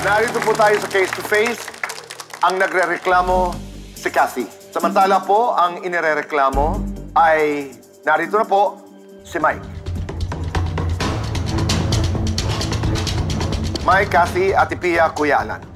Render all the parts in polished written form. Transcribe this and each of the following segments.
Narito po tayo sa face-to-face. Ang nagrereklamo si Cathy. Samantala po, ang inirereklamo ay narito na po si Mike. Mike, Cathy, Ate Pia, Kuya Alan.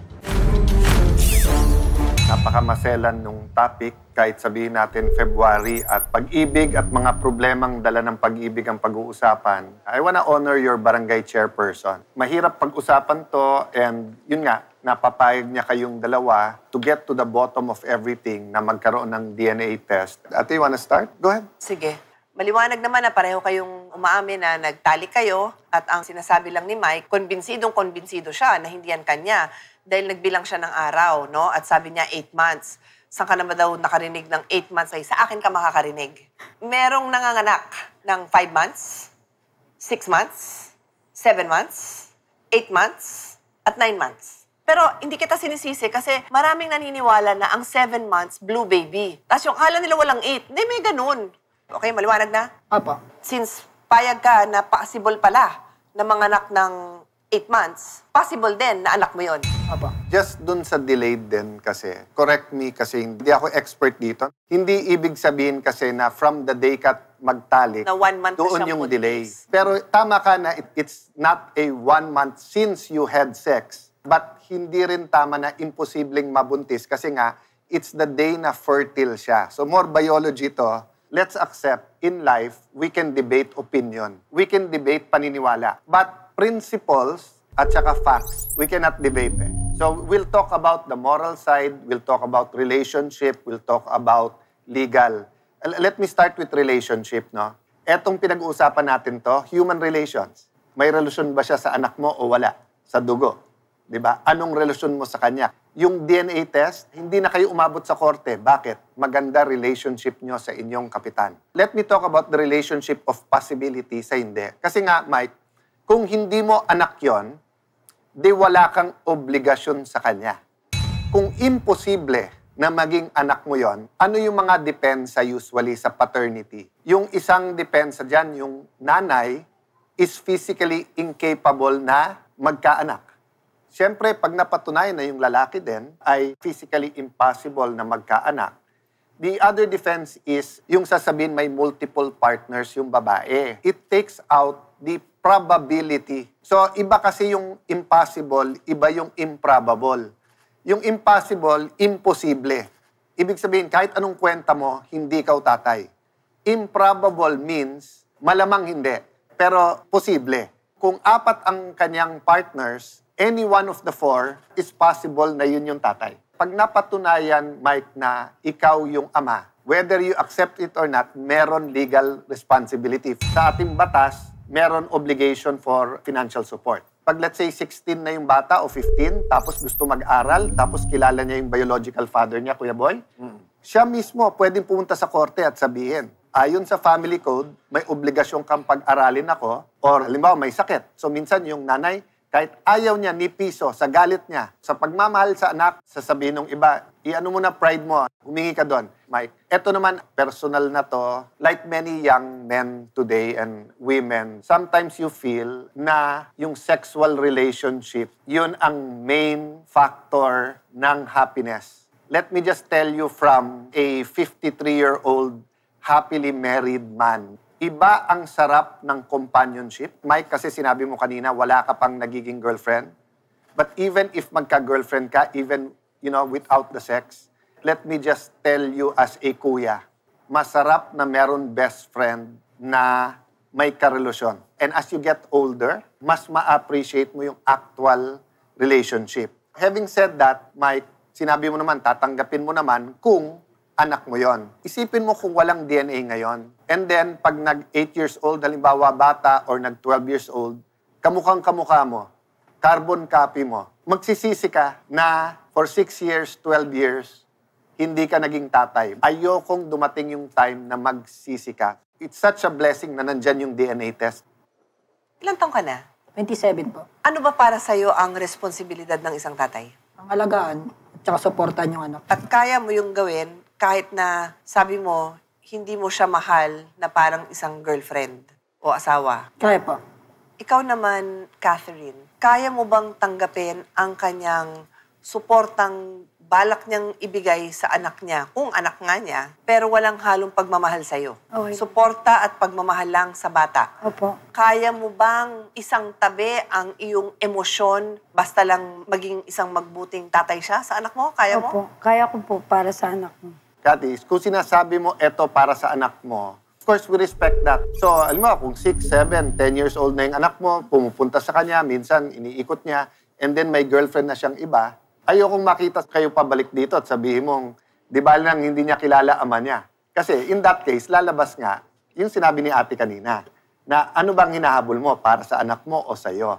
Napakamaselan nung topic, kahit sabihin natin February at pag-ibig at mga problemang dala ng pag-ibig ang pag-uusapan. I wanna honor your barangay chairperson. Mahirap pag-usapan to and yun nga, napapayag niya kayong dalawa to get to the bottom of everything na magkaroon ng DNA test. Ate, you wanna start? Go ahead. Sige. Maliwanag naman na pareho kayong umaamin na nagtali kayo at ang sinasabi lang ni Mike, konbinsido siya na hindi yan kanya dahil nagbilang siya ng araw, no? At sabi niya 8 months. Saan ka naman daw nakarinig ng 8 months ay sa akin ka makakarinig. Merong nanganganak ng 5 months, 6 months, 7 months, 8 months, at 9 months. Pero hindi kita sinisisi kasi maraming naniniwala na ang 7 months, blue baby. Tapos yung akala nila walang 8. Hindi, may ganun. Okay, maliwanag na? Apa. Since payag ka na possible pala na manganak ng 8 months, possible din na anak mo yon. Apa. Just dun sa delayed din kasi, correct me kasi hindi ako expert dito. Hindi ibig sabihin kasi na from the day ka magtalik, Na 1 month na doon siyang yung buntis. delay. Pero tama ka na it's not a 1 month since you had sex. But hindi rin tama na imposibleng mabuntis kasi nga, it's the day na fertile siya. So more biology to. Let's accept, in life, we can debate opinion. We can debate paniniwala. But principles at saka facts, we cannot debate. So we'll talk about the moral side, we'll talk about relationship, we'll talk about legal. Let me start with relationship, no? Etong pinag-uusapan natin to, human relations. May relasyon ba siya sa anak mo o wala? Sa dugo. Diba? Anong relasyon mo sa kanya? Yung DNA test, hindi na kayo umabot sa korte. Bakit? Maganda relationship nyo sa inyong kapitan. Let me talk about the relationship of possibility sa hindi. Kasi nga, Mike, kung hindi mo anak yon, di wala kang obligasyon sa kanya. Kung imposible na maging anak mo yon, ano yung mga depensa usually sa paternity? Yung isang depensa dyan, yung nanay is physically incapable na magkaanak. Siyempre, pag napatunayan na yung lalaki din ay physically impossible na magkaanak, the other defense is yung sasabihin may multiple partners yung babae. It takes out the probability. So, iba kasi yung impossible, iba yung improbable. Yung impossible, imposible. Ibig sabihin, kahit anong kwenta mo, hindi ka tatay. Improbable means malamang hindi, pero posible. Kung 4 ang kanyang partners, any one of the 4 is possible na yun yung tatay. Pag napatunayan, Mike, na ikaw yung ama, whether you accept it or not, meron legal responsibility. Sa ating batas, meron obligation for financial support. Pag let's say 16 na yung bata o 15, tapos gusto mag-aral, tapos kilala niya yung biological father niya, Kuya Boy, siya mismo pwedeng pumunta sa korte at sabihin, ayon sa family code, may obligasyon kang pag-aralin ako, or halimbawa may sakit. So minsan yung nanay, kahit ayaw niya ni piso sa galit niya, sa pagmamahal sa anak, sasabihin ng iba, i-ano mo na pride mo, humingi ka doon. Mike, eto naman, personal na to, like many young men today and women, sometimes you feel na yung sexual relationship, yun ang main factor ng happiness. Let me just tell you from a 53-year-old happily married man, iba ang sarap ng companionship. Mike, kasi sinabi mo kanina, wala ka pang nagiging girlfriend. But even if magka-girlfriend ka, even, without the sex, let me just tell you as a kuya, masarap na meron best friend na may karelasyon. And as you get older, mas ma-appreciate mo yung actual relationship. Having said that, Mike, sinabi mo naman, tatanggapin mo naman kung anak mo yon. Isipin mo kung walang DNA ngayon. And then, pag nag-8 years old, halimbawa bata, or nag-12 years old, kamukhang-kamukha mo, carbon copy mo, magsisisi ka na for 6 years, 12 years, hindi ka naging tatay. Ayokong dumating yung time na magsisi ka. It's such a blessing na nandyan yung DNA test. Ilang taong ka na? 27 po. Ano ba para sa'yo ang responsibilidad ng isang tatay? Ang alagaan at saka supportan yung anak. At kaya mo yung gawin kahit na sabi mo, hindi mo siya mahal na parang isang girlfriend o asawa. Kaya po. Ikaw naman, Catherine, kaya mo bang tanggapin ang kanyang suportang balak niyang ibigay sa anak niya, kung anak nga niya, pero walang halong pagmamahal sa'yo? Okay. Suporta at pagmamahal lang sa bata. Opo. Kaya mo bang isang tabi ang iyong emosyon basta lang maging isang magbuting tatay siya sa anak mo? Kaya mo? Opo. Kaya ko po para sa anak mo. Cathy, kung sinasabi mo eto para sa anak mo, of course, we respect that. So, alam mo, kung 6, 7, 10 years old na yung anak mo, pumupunta sa kanya, minsan iniikot niya, and then may girlfriend na siyang iba, ayokong makita kayo pabalik dito at sabihin mong, di ba lang hindi niya kilala ama niya? Kasi in that case, lalabas nga yung sinabi ni ate kanina, na ano bang hinahabol mo para sa anak mo o sa'yo?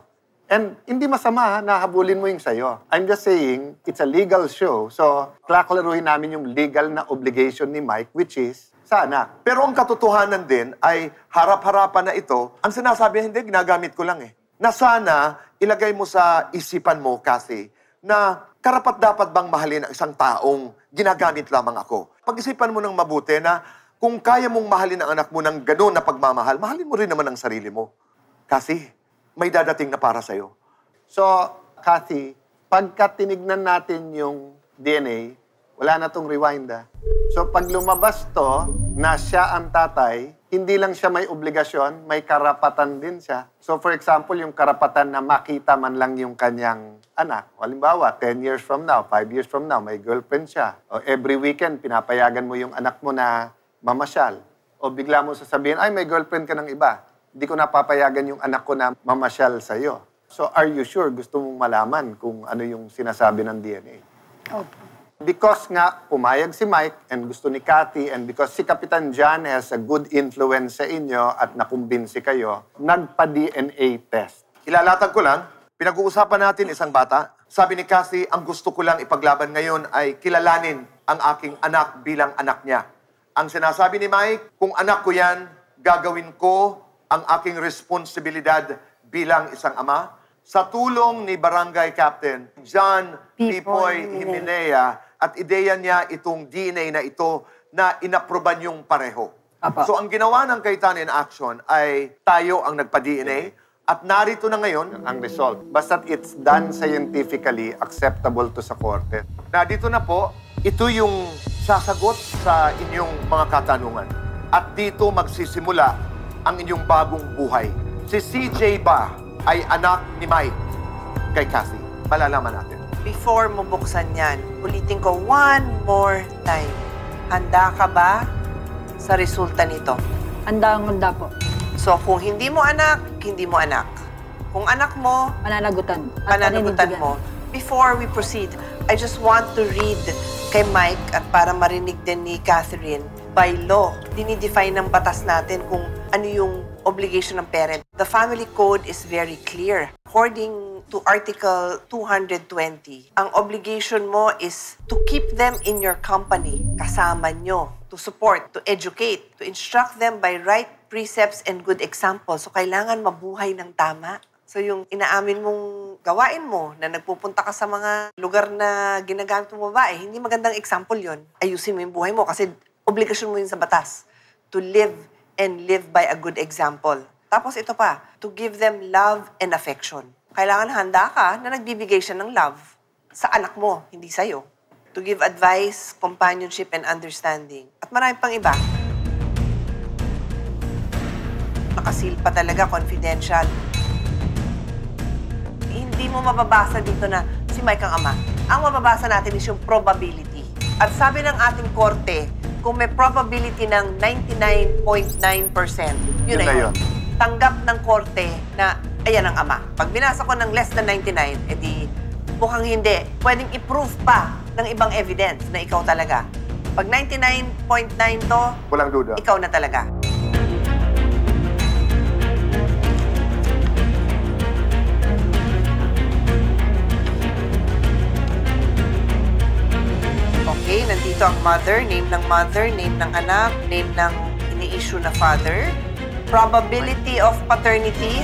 And hindi masama na habulin mo yung sa'yo. I'm just saying, it's a legal show, so klaklaruhin namin yung legal na obligation ni Mike, which is sa anak. Pero ang katotohanan din ay harap-harapan na ito, ang sinasabi hindi, ginagamit ko lang eh. Na sana ilagay mo sa isipan mo kasi na karapat-dapat bang mahalin ang isang taong ginagamit lamang ako. Pag-isipan mo ng mabuti na kung kaya mong mahalin ang anak mo ng gano'n na pagmamahal, mahalin mo rin naman ang sarili mo. Kasi may dadating na para sa'yo. So, Cathy, pagka tinignan natin yung DNA, wala na tong rewind, ah. So, pag lumabas to na siya ang tatay, hindi lang siya may obligasyon, may karapatan din siya. So, for example, yung karapatan na makita man lang yung kanyang anak. Halimbawa, 10 years from now, 5 years from now, may girlfriend siya. O every weekend, pinapayagan mo yung anak mo na mamasyal. O bigla mo sasabihin, ay, may girlfriend ka ng iba. Hindi ko napapayagan yung anak ko na mamasyal sa'yo. So, are you sure gusto mong malaman kung ano yung sinasabi ng DNA? Opo. Because nga, pumayag si Mike and gusto ni Cathy and because si Kapitan John has a good influence sa inyo at nakumbinsi kayo, nagpa-DNA test. Ilalatag ko lang, pinag-uusapan natin isang bata. Sabi ni Cathy, ang gusto ko lang ipaglaban ngayon ay kilalanin ang aking anak bilang anak niya. Ang sinasabi ni Mike, kung anak ko yan, gagawin ko ang aking responsibilidad bilang isang ama. Sa tulong ni Barangay Captain John Pipoy Himenea at ideya niya itong DNA na ito na inaproban yung pareho. Apa. So ang ginawa ng Kaitan in Action ay tayo ang nagpa-DNA at narito na ngayon Ang result. Basta it's done scientifically acceptable to sa korte. na dito na po, ito yung sasagot sa inyong mga katanungan. At dito magsisimula ang inyong bagong buhay. Si CJ ba ay anak ni Mike kay Cathy? Malalaman natin. Before mo buksan yan, ulitin ko one more time. Handa ka ba sa resulta nito? Handa po. So, kung hindi mo anak, hindi mo anak. Kung anak mo, Pananagutan. At pananagutan paninindigan. mo. Before we proceed, I just want to read kay Mike at para marinig din ni Catherine, by law, dinidefine ng batas natin kung ano yung obligation ng parent. The family code is very clear. According to Article 220, ang obligation mo is to keep them in your company, kasama nyo, to support, to educate, to instruct them by right precepts and good examples. So, kailangan mabuhay ng tama. So, yung inaamin mong gawain mo na nagpupunta ka sa mga lugar na ginagamit mo babae, hindi magandang example yon. Ayusin mo yung buhay mo kasi obligasyon mo yun sa batas to live and live by a good example. Tapos ito pa, to give them love and affection. Kailangan handa ka na nagbibigay siya ng love sa anak mo, hindi sa'yo. To give advice, companionship, and understanding. At marami pang iba. Nakasil pa talaga, confidential. Hindi mo mababasa dito na si Mike ang ama. Ang mababasa natin is yung probability. At sabi ng ating korte, kung may probability ng 99.9%, yun na yun. Tanggap ng korte na ayan ang ama. Pag binasa ko ng less than 99, edi mukhang hindi. Pwedeng i-prove pa ng ibang evidence na ikaw talaga. Pag 99.9 to, Walang duda. ikaw na talaga. Okay, nandito ang mother, name ng anak, name ng ini-issue na father. Probability of paternity.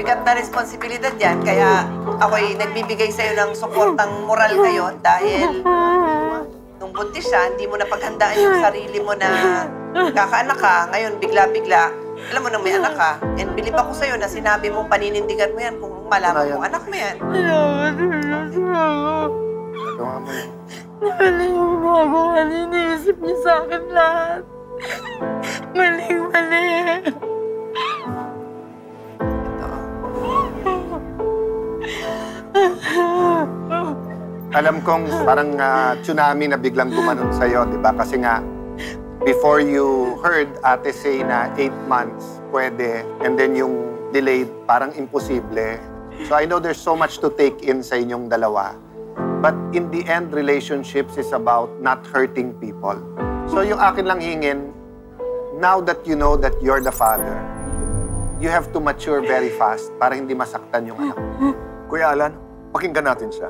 Mabigat na responsibilidad yan, kaya ako'y nagbibigay sa'yo ng suportang moral ngayon dahil nung buntis siya, hindi mo napaghandaan yung sarili mo na kakaanak ka. Ngayon, bigla-bigla, alam mo nang may anak ka. And believe ako sa'yo na sinabi mo, paninindigan mo yan kung malaman mo anak mo yan. Gawa mo yun. Mali yung ginagawa niya. Iniisip niya sa akin lahat. Mali. Alam kong parang tsunami na biglang gumanon sa'yo, di ba? Kasi nga, before you heard ate say na 8 months pwede, and then yung delayed, parang imposible. So I know there's so much to take in sa inyong dalawa. But in the end, relationships is about not hurting people. So yung akin lang hingin, now that you know that you're the father, you have to mature very fast para hindi masaktan yung anak mo. Kuya Alan, pakinggan natin siya.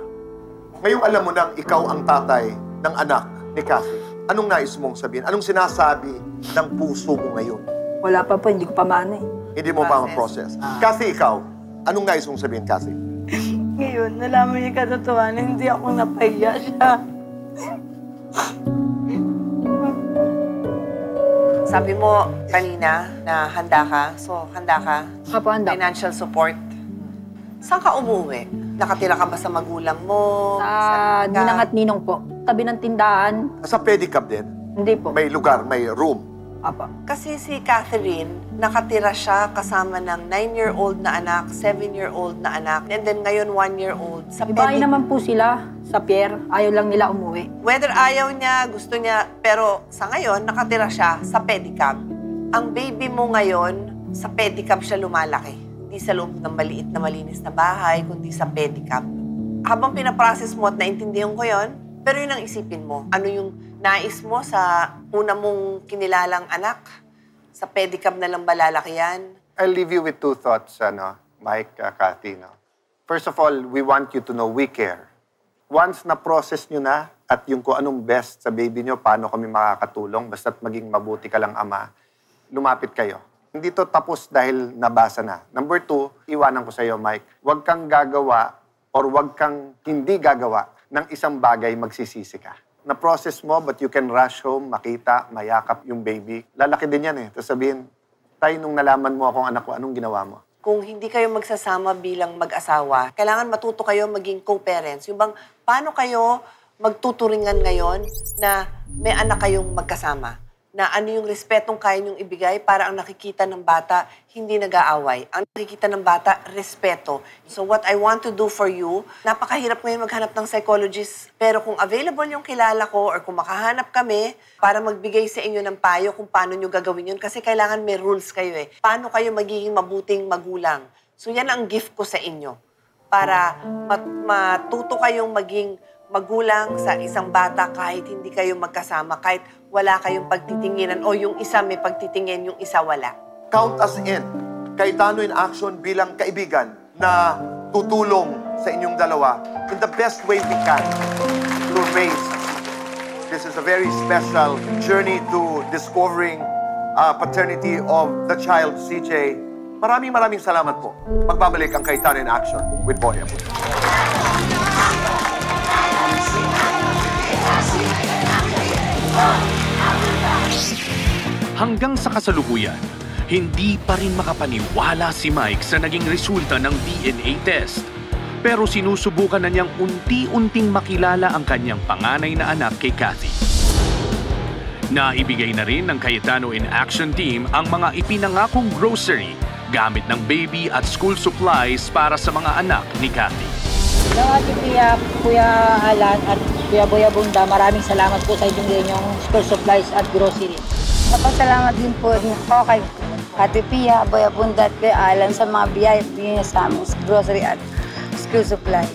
Ngayong alam mo nang ikaw ang tatay ng anak ni Cassie, anong nais mong sabihin? Anong sinasabi ng puso mo ngayon? Wala pa po, hindi ko pa maano eh. Hindi mo pa ma-process. Cassie, ikaw, anong nais mong sabihin, Cassie? Ngayon, nalaman niya katotohanan, hindi ako napahiya siya. Sabi mo kanina na handa ka. So, handa ka? Apo, handa. Financial support. Saan ka umuwi? Nakatira ka ba sa magulang mo? Sa Ninang at Ninong po. Tabi ng tindahan. Sa pedicab din, Hindi po. may lugar, may room. Apo. Kasi si Catherine, nakatira siya kasama ng 9-year-old na anak, 7-year-old na anak, and then ngayon 1-year-old. Sa May bahay naman po sila sa Pierre. Ayaw lang nila umuwi. Whether ayaw niya, gusto niya, pero sa ngayon, nakatira siya sa pedicab. Ang baby mo ngayon, sa pedicab siya lumalaki. Hindi sa loob ng maliit na malinis na bahay, kundi sa pedicab. Habang pinaprocess mo at naintindihan ko yon, pero yun ang isipin mo. Ano yung nais mo sa una mong kinilalang anak? Sa pedicab na lang ba lalaki yan? I'll leave you with 2 thoughts, Mike, Cathy. No? First of all, we want you to know we care. Once na-process nyo na at yung kung anong best sa baby nyo, paano kami makakatulong, basta't maging mabuti ka lang ama, lumapit kayo. Hindi to tapos dahil nabasa na. Number 2, iwanan ko sa iyo, Mike. Huwag kang gagawa or huwag kang hindi gagawa ng isang bagay magsisisi ka. Na-process mo, but you can rush home, makita, mayakap yung baby. Lalaki din yan eh. Tapos sabihin, tay, nung nalaman mo akong anak ko, anong ginawa mo? Kung hindi kayo magsasama bilang mag-asawa, kailangan matuto kayo maging co-parents. Yung bang, paano kayo magtuturingan ngayon na may anak kayong magkasama? Na ano yung respetong kaya niyong ibigay para ang nakikita ng bata hindi nag-aaway. Ang nakikita ng bata, respeto. So what I want to do for you, napakahirap ngayon maghanap ng psychologist. Pero kung available yung kilala ko or kung makahanap kami para magbigay sa inyo ng payo kung paano nyo gagawin yun. Kasi kailangan may rules kayo eh. Paano kayo magiging mabuting magulang. So yan ang gift ko sa inyo. Para matuto kayong maging magulang sa isang bata kahit hindi kayo magkasama, kahit wala kayong pagtitinginan o yung isa may pagtitingin, yung isa wala. Count us in. Cayetano in Action bilang kaibigan na tutulong sa inyong dalawa in the best way we can to raise. This is a very special journey to discovering paternity of the child, CJ. Maraming salamat po. Magbabalik ang Cayetano in Action with Boy Abunda. Hanggang sa kasalukuyan, hindi pa rin makapaniwala si Mike sa naging resulta ng DNA test. Pero sinusubukan na niyang unti-unting makilala ang kanyang panganay na anak kay Cathy. Naibigay na rin ng Cayetano in Action team ang mga ipinangakong grocery, gamit ng baby at school supplies para sa mga anak ni Cathy. Hello, Ate Pia, Kuya Alan at Kuya Boy Abunda. Maraming salamat po sa inyong school supplies at grocery. Napasalamat din po ako kay Ate Pia, Boy Abunda at Kuya Alan sa mga biyaya niya sa aming grocery at school supplies.